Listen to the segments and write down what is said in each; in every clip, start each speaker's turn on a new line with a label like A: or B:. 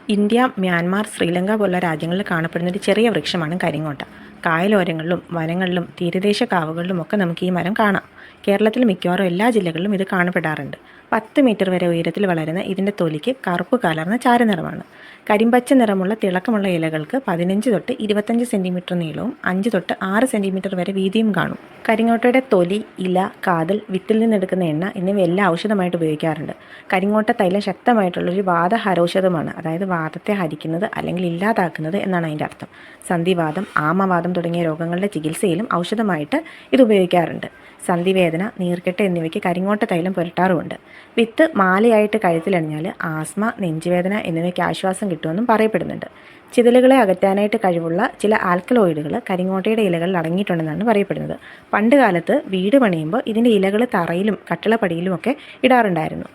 A: India, Myanmar, Sri Lanka പോലുള്ള രാജ്യങ്ങളിൽ കാണപ്പെടുന്ന ഒരു ചെറിയ വൃക്ഷമാണ് കരിങ്ങോട്ട. കായലോരങ്ങളിലും വനങ്ങളിലും തീരദേശ കാവുകളിലും ഒക്കെ നമുക്ക് ഈ മരം കാണാം. കേരളത്തിൽ മിക്കവാറും എല്ലാ ജില്ലകളിലും ഇത് കാണപ്പെടാറുണ്ട്. 10 മീറ്റർ വരെ ഉയരത്തിൽ വളരുന്ന ഇതിൻ്റെ തൊലിക്ക് കറുപ്പ് കലർന്ന ചാരനിറമാണ്. കരിമ്പച്ച നിറമുള്ള തിളക്കമുള്ള ഇലകൾക്ക് 15 തൊട്ട് 25 സെൻറ്റിമീറ്റർ നീളവും 5 തൊട്ട് 6 സെൻറ്റിമീറ്റർ വരെ വീതിയും കാണും. കരിങ്ങോട്ടയുടെ തൊലി, ഇല, കാതൽ, വിത്തിൽ നിന്നെടുക്കുന്ന എണ്ണ എന്നിവയെല്ലാം ഔഷധമായിട്ട് ഉപയോഗിക്കാറുണ്ട്. കരിങ്ങോട്ട തൈലം ശക്തമായിട്ടുള്ളൊരു വാതഹരൗഷധമാണ്. അതായത് വാതത്തെ ഹരിക്കുന്നത് അല്ലെങ്കിൽ ഇല്ലാതാക്കുന്നത് എന്നാണ് അതിൻ്റെ അർത്ഥം. സന്ധിവാതം, ആമവാതം തുടങ്ങിയ രോഗങ്ങളുടെ ചികിത്സയിലും ഔഷധമായിട്ട് ഇത് ഉപയോഗിക്കാറുണ്ട്. സന്ധിവേദന, നീർക്കെട്ട് എന്നിവയ്ക്ക് കരിങ്ങോട്ട തൈലം പുരട്ടാറുമുണ്ട്. വിത്ത് മാലയായിട്ട് കഴുത്തിലണിഞ്ഞാൽ ആസ്മ, നെഞ്ചുവേദന എന്നിവയ്ക്ക് ആശ്വാസം കിട്ടുമെന്നും പറയപ്പെടുന്നുണ്ട്. ചിതലുകളെ അകറ്റാനായിട്ട് കഴിവുള്ള ചില ആൽക്കലോയിഡുകൾ കരിങ്ങോട്ടയുടെ ഇലകളിൽ അടങ്ങിയിട്ടുണ്ടെന്നാണ് പറയപ്പെടുന്നത്. പണ്ട് കാലത്ത് വീട് പണിയുമ്പോൾ ഇതിൻ്റെ ഇലകൾ തറയിലും കട്ടിളപ്പടിയിലുമൊക്കെ ഇടാറുണ്ടായിരുന്നു.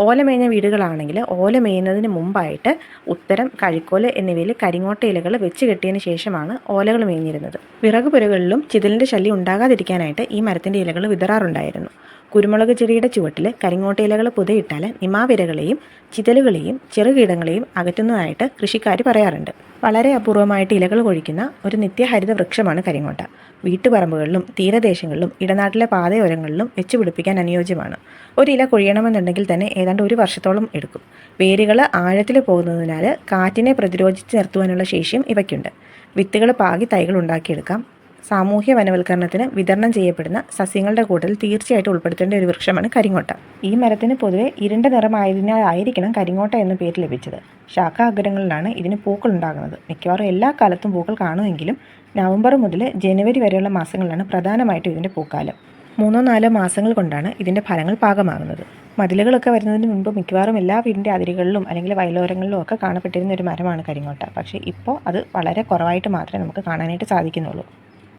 A: ഓല മേഞ്ഞ വീടുകളാണെങ്കിൽ ഓല മേയുന്നതിന് മുമ്പായിട്ട് ഉത്തരം, കഴുക്കോല് എന്നിവയിൽ കരിങ്ങോട്ട ഇലകൾ വെച്ച് കെട്ടിയതിന് ശേഷമാണ് ഓലകൾ മേഞ്ഞിരുന്നത്. വിറക് പുരകളിലും ചിതലിൻ്റെ ശല്യം ഉണ്ടാകാതിരിക്കാനായിട്ട് ഈ മരത്തിൻ്റെ ഇലകൾ വിതറാറുണ്ടായിരുന്നു. കുരുമുളക് ചെടിയുടെ ചുവട്ടിൽ കരിങ്ങോട്ട ഇലകൾ പുതയിട്ടാൽ നിമാവിരകളെയും ചിതലുകളെയും ചെറുകീടങ്ങളെയും അകറ്റുന്നതായിട്ട് കൃഷിക്കാർ പറയാറുണ്ട്. വളരെ അപൂർവമായിട്ട് ഇലകൾ കൊഴിക്കുന്ന ഒരു നിത്യഹരിത വൃക്ഷമാണ് കരിങ്ങോട്ട. വീട്ടുപറമ്പുകളിലും തീരദേശങ്ങളിലും ഇടനാട്ടിലെ പാതയോരങ്ങളിലും വെച്ച് പിടിപ്പിക്കാൻ അനുയോജ്യമാണ്. ഒരു ഇല കൊഴിയണമെന്നുണ്ടെങ്കിൽ തന്നെ ഏതാണ്ട് 1 വർഷത്തോളം എടുക്കും. വേരുകൾ ആഴത്തിൽ പോകുന്നതിനാൽ കാറ്റിനെ പ്രതിരോധിച്ച് നിർത്തുവാനുള്ള ശേഷിയും ഇവയ്ക്കുണ്ട്. വിത്തുകൾ പാകി തൈകൾ ഉണ്ടാക്കിയെടുക്കാം. സാമൂഹ്യ വനവൽക്കരണത്തിന് വിതരണം ചെയ്യപ്പെടുന്ന സസ്യങ്ങളുടെ കൂട്ടത്തിൽ തീർച്ചയായിട്ടും ഉൾപ്പെടുത്തേണ്ട ഒരു വൃക്ഷമാണ് കരിങ്ങോട്ട. ഈ മരത്തിന് പൊതുവെ ഇരുണ്ട നിറമായതിനാലായിരിക്കണം കരിങ്ങോട്ട എന്ന പേര് ലഭിച്ചത്. ശാഖാഗ്രങ്ങളിലാണ് ഇതിന് പൂക്കൾ ഉണ്ടാകുന്നത്. മിക്കവാറും എല്ലാ കാലത്തും പൂക്കൾ കാണുമെങ്കിലും നവംബർ മുതൽ ജനുവരി വരെയുള്ള മാസങ്ങളിലാണ് പ്രധാനമായിട്ടും ഇതിൻ്റെ പൂക്കാലം. 3-4 മാസങ്ങൾ കൊണ്ടാണ് ഇതിൻ്റെ ഫലങ്ങൾ പാകമാകുന്നത്. മതിലുകളൊക്കെ വരുന്നതിന് മുൻപ് മിക്കവാറും എല്ലാ വീടിൻ്റെ അതിരുകളിലും അല്ലെങ്കിൽ വയലോരങ്ങളിലും ഒക്കെ കാണപ്പെട്ടിരുന്ന ഒരു മരമാണ് കരിങ്ങോട്ട. പക്ഷേ ഇപ്പോൾ അത് വളരെ കുറവായിട്ട് മാത്രമേ നമുക്ക് കാണാനായിട്ട് സാധിക്കുന്നുള്ളൂ.